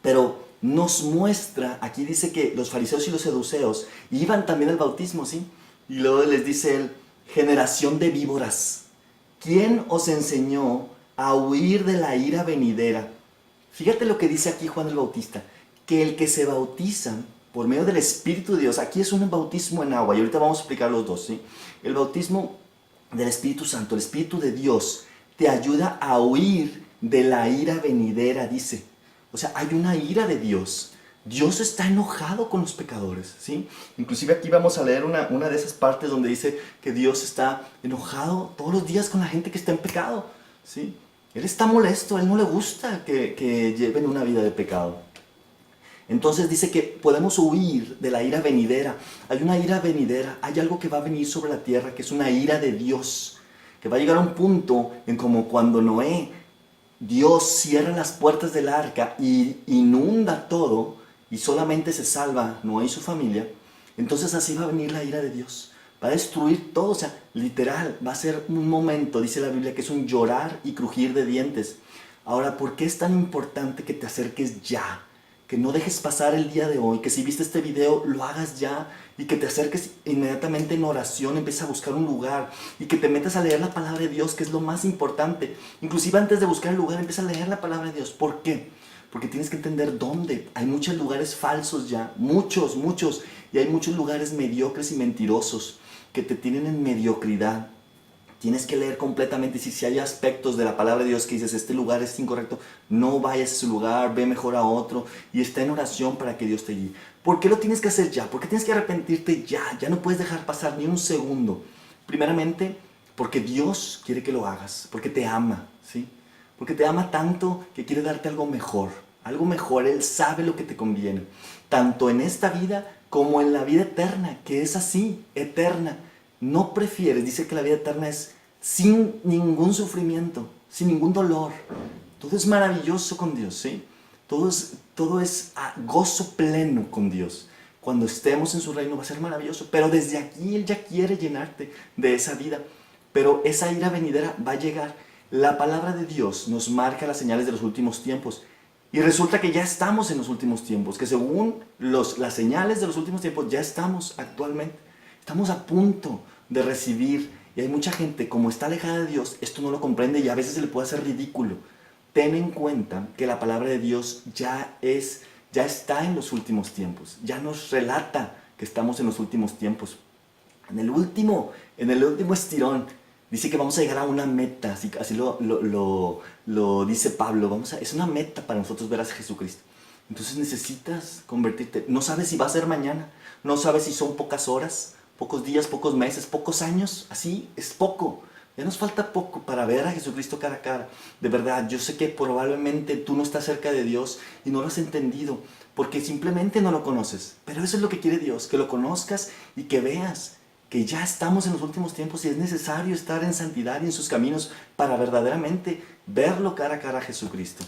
Pero nos muestra, aquí dice que los fariseos y los saduceos iban también al bautismo, ¿sí? Y luego les dice él, generación de víboras, ¿quién os enseñó a huir de la ira venidera? Fíjate lo que dice aquí Juan el Bautista, que el que se bautiza por medio del Espíritu de Dios, aquí es un bautismo en agua, y ahorita vamos a explicar los dos, ¿sí? El bautismo del Espíritu Santo, el Espíritu de Dios, te ayuda a huir de la ira venidera, dice. O sea, hay una ira de Dios. Dios está enojado con los pecadores, ¿sí? Inclusive aquí vamos a leer una de esas partes donde dice que Dios está enojado todos los días con la gente que está en pecado, ¿sí? Él está molesto, a Él no le gusta que lleven una vida de pecado. Entonces dice que podemos huir de la ira venidera. Hay una ira venidera, hay algo que va a venir sobre la tierra, que es una ira de Dios, que va a llegar a un punto en como cuando Noé, Dios cierra las puertas del arca y inunda todo y solamente se salva Noé y su familia. Entonces así va a venir la ira de Dios. Va a destruir todo, o sea, literal, va a ser un momento, dice la Biblia, que es un llorar y crujir de dientes. Ahora, ¿por qué es tan importante que te acerques ya? Que no dejes pasar el día de hoy, que si viste este video lo hagas ya y que te acerques inmediatamente en oración, empieces a buscar un lugar y que te metas a leer la palabra de Dios, que es lo más importante. Inclusive antes de buscar el lugar, empieza a leer la palabra de Dios. ¿Por qué? Porque tienes que entender dónde. Hay muchos lugares falsos ya, muchos, y hay muchos lugares mediocres y mentirosos que te tienen en mediocridad, Tienes que leer completamente. Si hay aspectos de la palabra de Dios que dices, este lugar es incorrecto, no vayas a ese lugar, ve mejor a otro. Y está en oración para que Dios te guíe. ¿Por qué lo tienes que hacer ya? ¿Por qué tienes que arrepentirte ya? Ya no puedes dejar pasar ni un segundo. Primeramente, porque Dios quiere que lo hagas. Porque te ama, ¿sí? Porque te ama tanto que quiere darte algo mejor. Algo mejor. Él sabe lo que te conviene. Tanto en esta vida como en la vida eterna, que es así, eterna. No prefieres, dice que la vida eterna es sin ningún sufrimiento, sin ningún dolor. Todo es maravilloso con Dios, ¿sí? Todo es gozo pleno con Dios. Cuando estemos en su reino va a ser maravilloso, pero desde aquí Él ya quiere llenarte de esa vida. Pero esa ira venidera va a llegar. La palabra de Dios nos marca las señales de los últimos tiempos. Y resulta que ya estamos en los últimos tiempos, que según las señales de los últimos tiempos ya estamos actualmente. Estamos a punto de recibir, y hay mucha gente, como está alejada de Dios, esto no lo comprende y a veces se le puede hacer ridículo. Ten en cuenta que la palabra de Dios ya está en los últimos tiempos, ya nos relata que estamos en los últimos tiempos. En el último estirón, dice que vamos a llegar a una meta, así lo dice Pablo, es una meta para nosotros ver a Jesucristo. Entonces necesitas convertirte. No sabes si va a ser mañana, no sabes si son pocas horas, pocos días, pocos meses, pocos años, así es poco. Ya nos falta poco para ver a Jesucristo cara a cara. De verdad, yo sé que probablemente tú no estás cerca de Dios y no lo has entendido, porque simplemente no lo conoces. Pero eso es lo que quiere Dios, que lo conozcas y que veas que ya estamos en los últimos tiempos y es necesario estar en santidad y en sus caminos para verdaderamente verlo cara a cara a Jesucristo.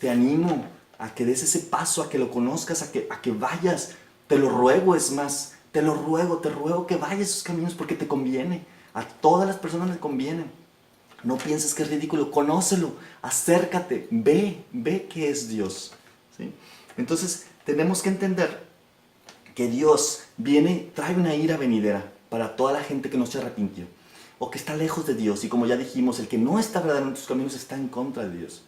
Te animo a que des ese paso, a que lo conozcas, a que vayas. Te lo ruego, es más, te ruego que vayas a sus caminos porque te conviene. A todas las personas les conviene. No pienses que es ridículo, conócelo, acércate, ve que es Dios, ¿sí? Entonces tenemos que entender que Dios trae una ira venidera para toda la gente que no se arrepintió o que está lejos de Dios. Y como ya dijimos, el que no está verdaderamente en sus caminos está en contra de Dios.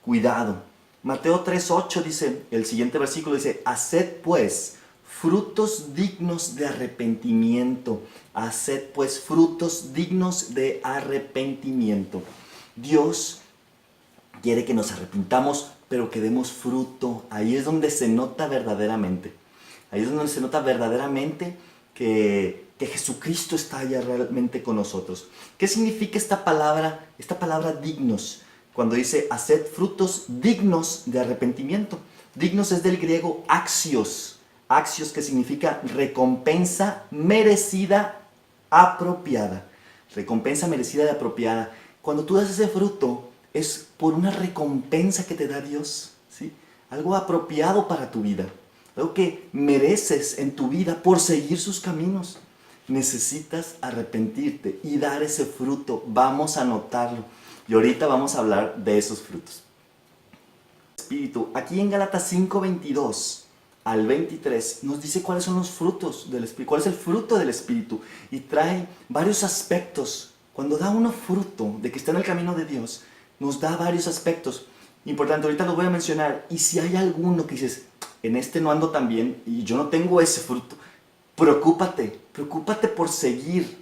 Cuidado. Mateo 3:8 dice, el siguiente versículo dice, haced pues frutos dignos de arrepentimiento. Haced pues frutos dignos de arrepentimiento. Dios quiere que nos arrepintamos, pero que demos fruto. Ahí es donde se nota verdaderamente. Ahí es donde se nota verdaderamente que Jesucristo está ya realmente con nosotros. ¿Qué significa esta palabra dignos? Cuando dice, haced frutos dignos de arrepentimiento. Dignos es del griego axios. Axios, que significa recompensa merecida, apropiada. Recompensa merecida y apropiada. Cuando tú das ese fruto, es por una recompensa que te da Dios, ¿sí? Algo apropiado para tu vida. Algo que mereces en tu vida por seguir sus caminos. Necesitas arrepentirte y dar ese fruto. Vamos a notarlo. Y ahorita vamos a hablar de esos frutos. Espíritu. Aquí en Gálatas 5:22 al 23 nos dice cuáles son los frutos del Espíritu. Cuál es el fruto del Espíritu. Y trae varios aspectos. Cuando da uno fruto de que está en el camino de Dios, nos da varios aspectos. Importante, ahorita los voy a mencionar. Y si hay alguno que dices, en este no ando tan bien y yo no tengo ese fruto, preocúpate por seguir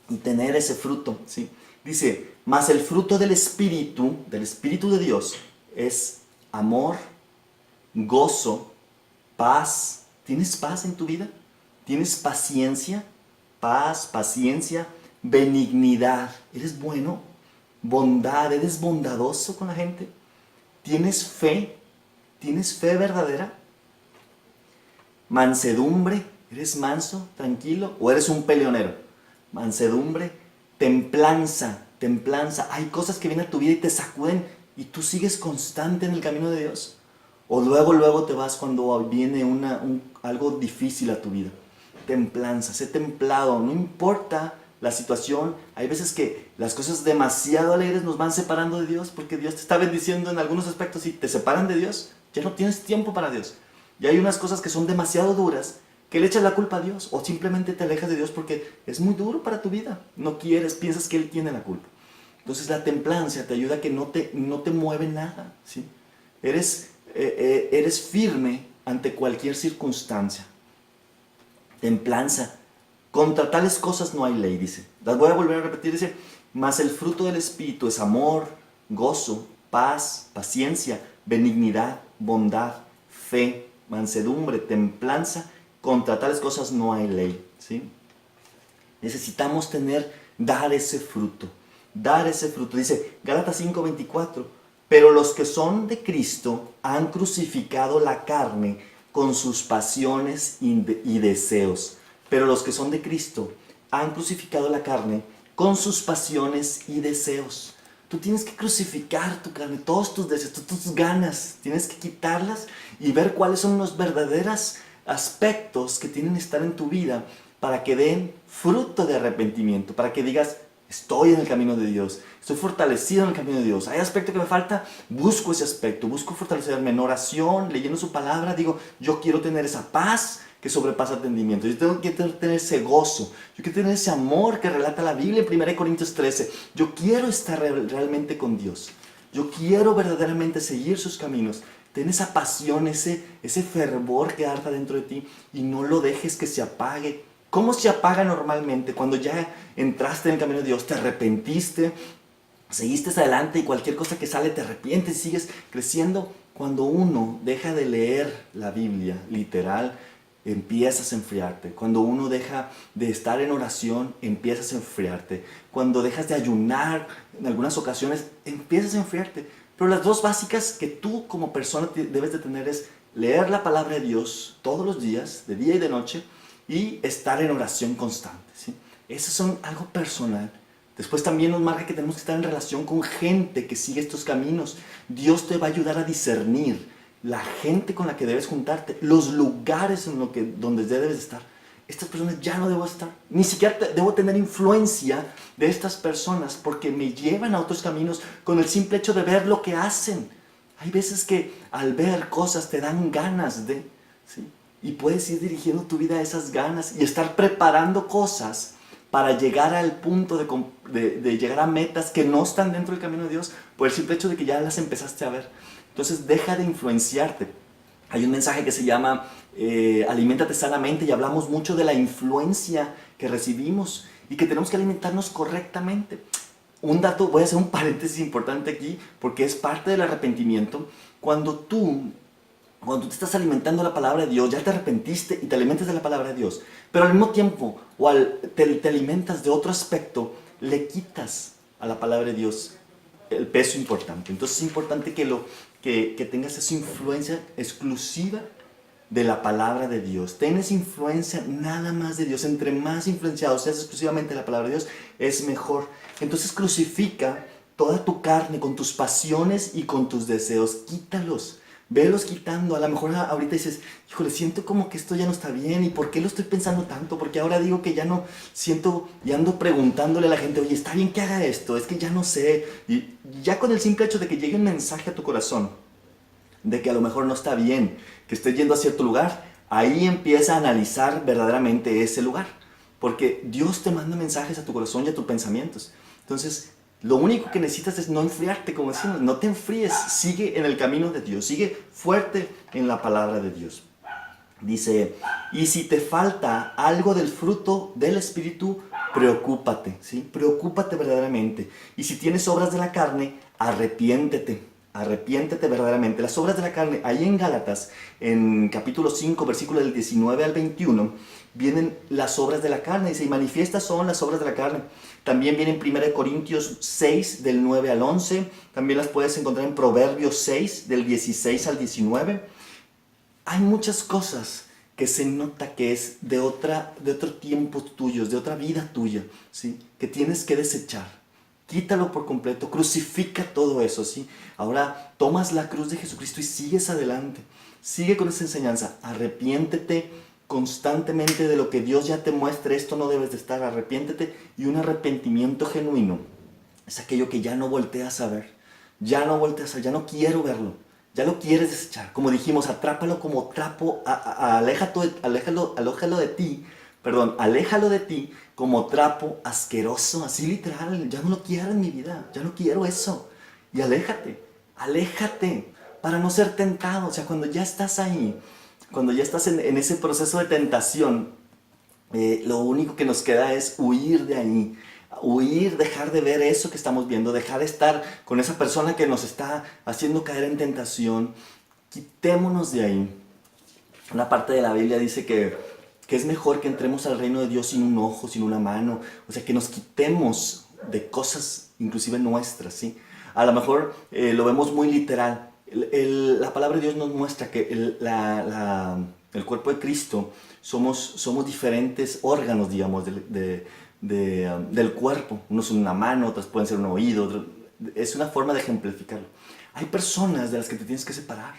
y tener ese fruto, ¿sí? Dice, mas el fruto del Espíritu de Dios, es amor, gozo, paz. ¿Tienes paz en tu vida? ¿Tienes paciencia? Paz, paciencia, benignidad. ¿Eres bueno? Bondad, ¿eres bondadoso con la gente? ¿Tienes fe? ¿Tienes fe verdadera? Mansedumbre, ¿eres manso, tranquilo? ¿O eres un peleonero? Mansedumbre, templanza. Hay cosas que vienen a tu vida y te sacuden y tú sigues constante en el camino de Dios. O luego te vas cuando viene algo difícil a tu vida. Templanza, sé templado, no importa la situación. Hay veces que las cosas demasiado alegres nos van separando de Dios porque Dios te está bendiciendo en algunos aspectos y te separan de Dios. Ya no tienes tiempo para Dios. Y hay unas cosas que son demasiado duras que le echas la culpa a Dios o simplemente te alejas de Dios porque es muy duro para tu vida. No quieres, piensas que Él tiene la culpa. Entonces la templanza te ayuda a que no te mueve nada, ¿sí? Eres firme ante cualquier circunstancia. Templanza. Contra tales cosas no hay ley, dice. Las voy a volver a repetir, dice. Mas el fruto del Espíritu es amor, gozo, paz, paciencia, benignidad, bondad, fe, mansedumbre, templanza. Contra tales cosas no hay ley, ¿sí? Necesitamos dar ese fruto. Dar ese fruto. Dice Gálatas 5:24, pero los que son de Cristo han crucificado la carne con sus pasiones y deseos. Pero los que son de Cristo han crucificado la carne con sus pasiones y deseos. Tú tienes que crucificar tu carne, todos tus deseos, tus ganas. Tienes que quitarlas y ver cuáles son los verdaderos aspectos que tienen que estar en tu vida para que den fruto de arrepentimiento, para que digas, estoy en el camino de Dios, estoy fortalecido en el camino de Dios. Hay aspecto que me falta, busco ese aspecto, busco fortalecerme en oración, leyendo su palabra. Digo, yo quiero tener esa paz que sobrepasa entendimiento. Yo tengo que tener ese gozo. Yo quiero tener ese amor que relata la Biblia en 1 Corintios 13. Yo quiero estar realmente con Dios. Yo quiero verdaderamente seguir sus caminos. Ten esa pasión, ese fervor que arda dentro de ti y no lo dejes que se apague. ¿Cómo se apaga normalmente? Cuando ya entraste en el camino de Dios, te arrepentiste, seguiste adelante y cualquier cosa que sale te arrepientes y sigues creciendo. Cuando uno deja de leer la Biblia literal, empiezas a enfriarte. Cuando uno deja de estar en oración, empiezas a enfriarte. Cuando dejas de ayunar, en algunas ocasiones, empiezas a enfriarte. Pero las dos básicas que tú como persona debes de tener es leer la palabra de Dios todos los días, de día y de noche, y estar en oración constante, ¿sí? Esas son algo personal. Después también nos marca que tenemos que estar en relación con gente que sigue estos caminos. Dios te va a ayudar a discernir la gente con la que debes juntarte, los lugares donde debes estar. Estas personas ya no debo estar, ni siquiera debo tener influencia de estas personas porque me llevan a otros caminos con el simple hecho de ver lo que hacen. Hay veces que al ver cosas te dan ganas de, ¿sí? Y puedes ir dirigiendo tu vida a esas ganas y estar preparando cosas para llegar al punto de llegar a metas que no están dentro del camino de Dios por el simple hecho de que ya las empezaste a ver. Entonces deja de influenciarte. Hay un mensaje que se llama Aliméntate sanamente y hablamos mucho de la influencia que recibimos y que tenemos que alimentarnos correctamente. Un dato, voy a hacer un paréntesis importante aquí porque es parte del arrepentimiento. Cuando tú te estás alimentando de la palabra de Dios, ya te arrepentiste y te alimentas de la palabra de Dios, pero al mismo tiempo te alimentas de otro aspecto, le quitas a la palabra de Dios el peso importante. Entonces es importante que tengas esa influencia exclusiva de la palabra de Dios. Tienes influencia nada más de Dios. Entre más influenciado seas exclusivamente de la palabra de Dios, es mejor. Entonces crucifica toda tu carne con tus pasiones y con tus deseos. Quítalos. Velos quitando. A lo mejor ahorita dices, híjole, siento como que esto ya no está bien. ¿Y por qué lo estoy pensando tanto? Porque ahora digo que ya no siento y ando preguntándole a la gente, oye, ¿está bien que haga esto? Es que ya no sé. Y ya con el simple hecho de que llegue un mensaje a tu corazón, de que a lo mejor no está bien, que estés yendo a cierto lugar, ahí empieza a analizar verdaderamente ese lugar. Porque Dios te manda mensajes a tu corazón y a tus pensamientos. Entonces, lo único que necesitas es no enfriarte, como decimos, no te enfríes, sigue en el camino de Dios, sigue fuerte en la palabra de Dios. Dice, y si te falta algo del fruto del Espíritu, preocúpate, ¿sí? Preocúpate verdaderamente. Y si tienes obras de la carne, arrepiéntete. Arrepiéntete verdaderamente. Las obras de la carne, ahí en Gálatas, en capítulo 5, versículo del 19 al 21, vienen las obras de la carne. Dice, y manifiestas son las obras de la carne. También viene en 1 Corintios 6, del 9 al 11. También las puedes encontrar en Proverbios 6, del 16 al 19. Hay muchas cosas que se nota que es de otro tiempo tuyo, de otra vida tuya, ¿sí? Que tienes que desechar. Quítalo por completo, crucifica todo eso, ¿sí? Ahora tomas la cruz de Jesucristo y sigues adelante. Sigue con esa enseñanza. Arrepiéntete constantemente de lo que Dios ya te muestre. Esto no debes de estar. Arrepiéntete. Y un arrepentimiento genuino es aquello que ya no volteas a ver. Ya no volteas a ver, ya no quiero verlo. Ya lo quieres desechar. Como dijimos, atrápalo como trapo, aléjalo de ti. Perdón, aléjalo de ti como trapo asqueroso, así literal. Ya no lo quiero en mi vida, ya no quiero eso. Y aléjate para no ser tentado. O sea, cuando ya estás ahí, cuando ya estás en ese proceso de tentación, lo único que nos queda es huir de ahí. Huir, dejar de ver eso que estamos viendo, dejar de estar con esa persona que nos está haciendo caer en tentación. Quitémonos de ahí. Una parte de la Biblia dice que es mejor que entremos al reino de Dios sin un ojo, sin una mano. O sea, que nos quitemos de cosas inclusive nuestras, ¿sí? A lo mejor lo vemos muy literal. La palabra de Dios nos muestra que el cuerpo de Cristo somos diferentes órganos, digamos, del cuerpo. Unos son una mano, otros pueden ser un oído. Es una forma de ejemplificarlo. Hay personas de las que te tienes que separar.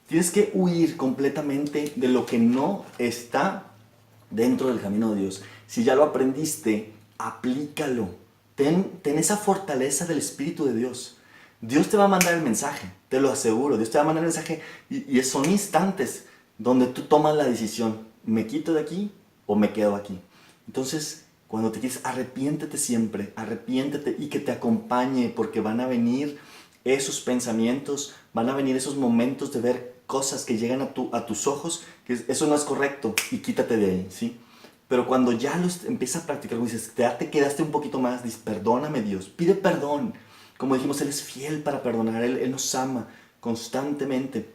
Tienes que huir completamente de lo que no está dentro del camino de Dios. Si ya lo aprendiste, aplícalo. Ten esa fortaleza del Espíritu de Dios. Dios te va a mandar el mensaje, te lo aseguro. Dios te va a mandar el mensaje y son instantes donde tú tomas la decisión. ¿Me quito de aquí o me quedo aquí? Entonces, cuando te quieres, arrepiéntete siempre, arrepiéntete y que te acompañe, porque van a venir esos pensamientos, van a venir esos momentos de ver cosas que llegan a tus ojos, que eso no es correcto y quítate de ahí, ¿sí? Pero cuando ya lo empiezas a practicar, dices, ya te quedaste un poquito más, dices, perdóname Dios, pide perdón. Como dijimos, Él es fiel para perdonar, Él nos ama constantemente,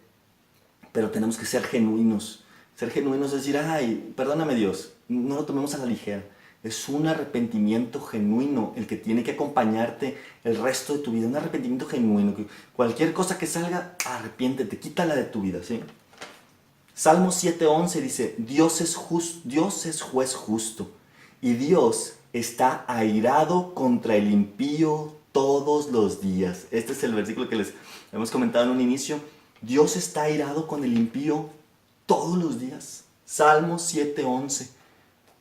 pero tenemos que ser genuinos. Ser genuinos es decir, ay, perdóname Dios, no lo tomemos a la ligera. Es un arrepentimiento genuino el que tiene que acompañarte el resto de tu vida. Un arrepentimiento genuino. Cualquier cosa que salga, arrepiéntete, quítala de tu vida, ¿sí? Salmo 7:11 dice, Dios es juez justo y Dios está airado contra el impío todos los días. Este es el versículo que les hemos comentado en un inicio. Dios está airado con el impío todos los días. Salmo 7:11.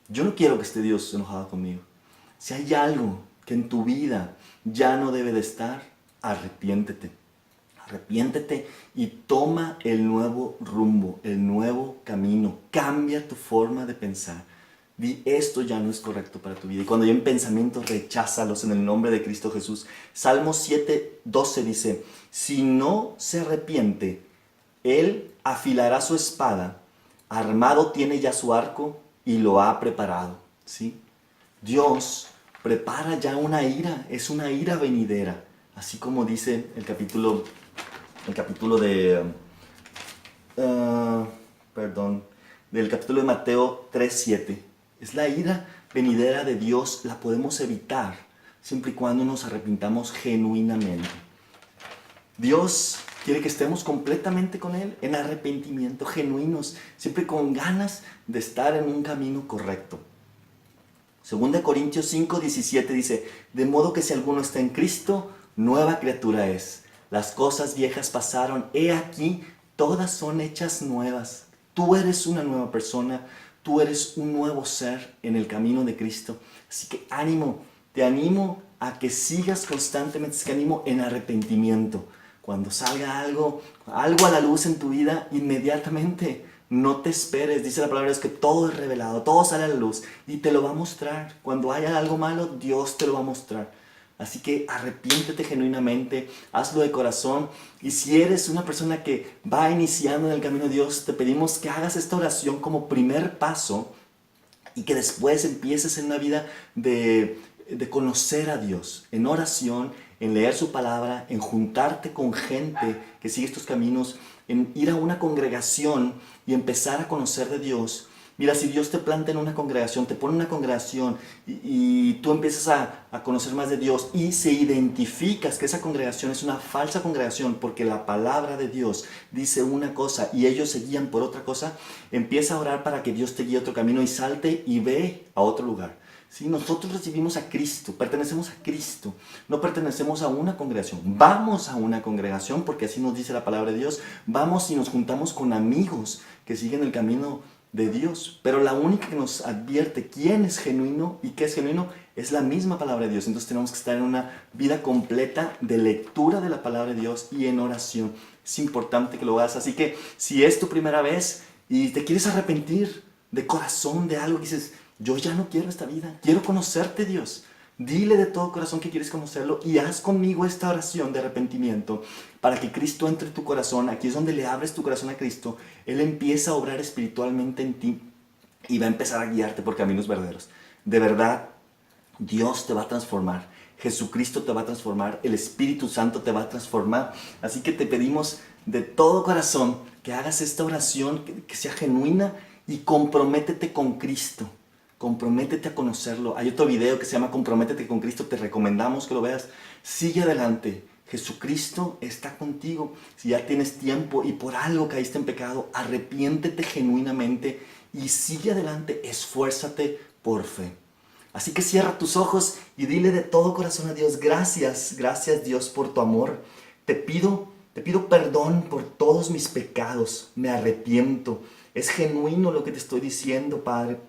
Yo no quiero que esté Dios enojado conmigo. Si hay algo que en tu vida ya no debe de estar, arrepiéntete. Arrepiéntete y toma el nuevo rumbo, el nuevo camino. Cambia tu forma de pensar. Di, esto ya no es correcto para tu vida. Y cuando hay pensamientos, recházalos en el nombre de Cristo Jesús. Salmo 7:12 dice, si no se arrepiente, él afilará su espada, armado tiene ya su arco y lo ha preparado, ¿sí? Dios prepara ya una ira, es una ira venidera, así como dice el capítulo del capítulo de Mateo 3:7. Es la ira venidera de Dios, la podemos evitar siempre y cuando nos arrepintamos genuinamente. Dios quiere que estemos completamente con Él, en arrepentimiento, genuinos, siempre con ganas de estar en un camino correcto. 2 Corintios 5:17 dice, de modo que si alguno está en Cristo, nueva criatura es. Las cosas viejas pasaron, he aquí, todas son hechas nuevas. Tú eres una nueva persona, tú eres un nuevo ser en el camino de Cristo. Así que ánimo, te animo a que sigas constantemente, te animo en arrepentimiento. Cuando salga algo a la luz en tu vida, inmediatamente no te esperes. Dice la palabra, es que todo es revelado, todo sale a la luz y te lo va a mostrar. Cuando haya algo malo, Dios te lo va a mostrar. Así que arrepiéntete genuinamente, hazlo de corazón. Y si eres una persona que va iniciando en el camino de Dios, te pedimos que hagas esta oración como primer paso y que después empieces en una vida de conocer a Dios, en oración, en leer su palabra, en juntarte con gente que sigue estos caminos, en ir a una congregación y empezar a conocer de Dios. Mira, si Dios te planta en una congregación, te pone en una congregación y tú empiezas a conocer más de Dios y se identificas que esa congregación es una falsa congregación porque la palabra de Dios dice una cosa y ellos se guían por otra cosa, empieza a orar para que Dios te guíe a otro camino y salte y ve a otro lugar. ¿Sí? Nosotros recibimos a Cristo, pertenecemos a Cristo, no pertenecemos a una congregación. Vamos a una congregación porque así nos dice la palabra de Dios. Vamos y nos juntamos con amigos que siguen el camino de Dios. Pero la única que nos advierte quién es genuino y qué es genuino es la misma palabra de Dios. Entonces tenemos que estar en una vida completa de lectura de la palabra de Dios y en oración. Es importante que lo hagas. Así que si es tu primera vez y te quieres arrepentir de corazón de algo, dices, yo ya no quiero esta vida, quiero conocerte, Dios. Dile de todo corazón que quieres conocerlo y haz conmigo esta oración de arrepentimiento para que Cristo entre en tu corazón. Aquí es donde le abres tu corazón a Cristo. Él empieza a obrar espiritualmente en ti. y va a empezar a guiarte por caminos verdaderos. De verdad, Dios te va a transformar. Jesucristo te va a transformar. El Espíritu Santo te va a transformar. Así que te pedimos de todo corazón que hagas esta oración, que sea genuina, y comprométete con Cristo. Comprométete a conocerlo. Hay otro video que se llama Comprométete con Cristo. Te recomendamos que lo veas. Sigue adelante. Jesucristo está contigo. Si ya tienes tiempo y por algo caíste en pecado, arrepiéntete genuinamente y sigue adelante. Esfuérzate por fe. Así que cierra tus ojos y dile de todo corazón a Dios: gracias, gracias Dios por tu amor. Te pido perdón por todos mis pecados. Me arrepiento. Es genuino lo que te estoy diciendo, Padre.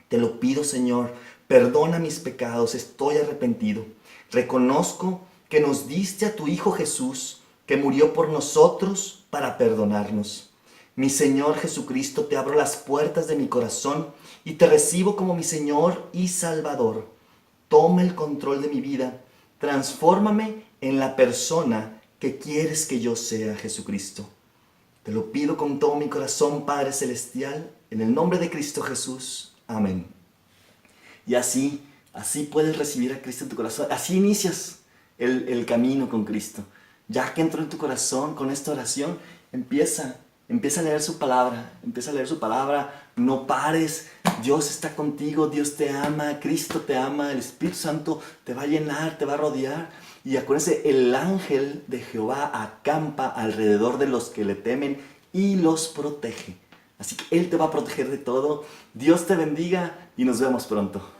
Te lo pido, Señor. Perdona mis pecados. Estoy arrepentido. Reconozco que nos diste a tu Hijo Jesús, que murió por nosotros para perdonarnos. Mi Señor Jesucristo, te abro las puertas de mi corazón y te recibo como mi Señor y Salvador. Toma el control de mi vida. Transfórmame en la persona que quieres que yo sea, Jesucristo. Te lo pido con todo mi corazón, Padre Celestial, en el nombre de Cristo Jesús. Amén. Y así puedes recibir a Cristo en tu corazón. Así inicias el camino con Cristo. Ya que entró en tu corazón con esta oración, empieza a leer su palabra. Empieza a leer su palabra. No pares. Dios está contigo. Dios te ama. Cristo te ama. El Espíritu Santo te va a llenar, te va a rodear. Y acuérdense, el ángel de Jehová acampa alrededor de los que le temen y los protege. Así que Él te va a proteger de todo. Dios te bendiga y nos vemos pronto.